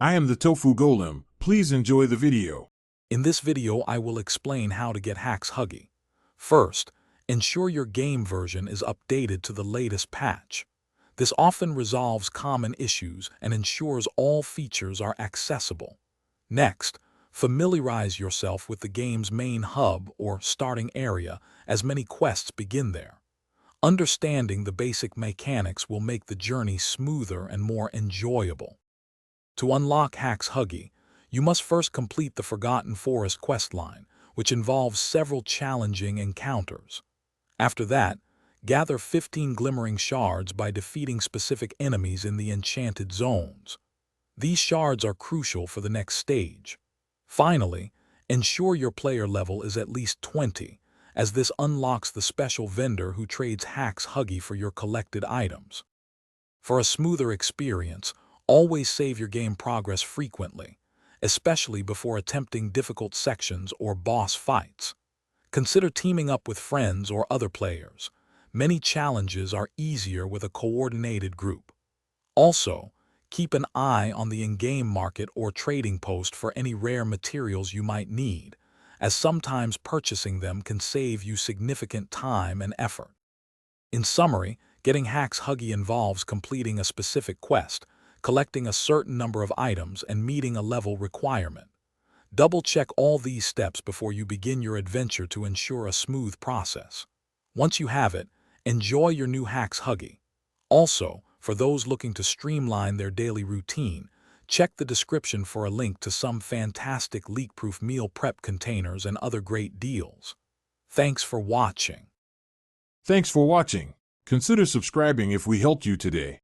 I am the Tofu Golem. Please enjoy the video. In this video, I will explain how to get Hax Huggy. First, ensure your game version is updated to the latest patch. This often resolves common issues and ensures all features are accessible. Next, familiarize yourself with the game's main hub or starting area, as many quests begin there. Understanding the basic mechanics will make the journey smoother and more enjoyable. To unlock Hax Huggy, you must first complete the Forgotten Forest questline, which involves several challenging encounters. After that, gather 15 glimmering shards by defeating specific enemies in the enchanted zones. These shards are crucial for the next stage. Finally, ensure your player level is at least 20, as this unlocks the special vendor who trades Hax Huggy for your collected items. For a smoother experience, always save your game progress frequently, especially before attempting difficult sections or boss fights. Consider teaming up with friends or other players. Many challenges are easier with a coordinated group. Also, keep an eye on the in-game market or trading post for any rare materials you might need, as sometimes purchasing them can save you significant time and effort. In summary, getting Hax Huggy involves completing a specific quest, collecting a certain number of items, and meeting a level requirement. Double-check all these steps before you begin your adventure to ensure a smooth process. Once you have it, enjoy your new Hax Huggy. Also, for those looking to streamline their daily routine, check the description for a link to some fantastic leak-proof meal prep containers and other great deals. Thanks for watching. Thanks for watching. Consider subscribing if we helped you today.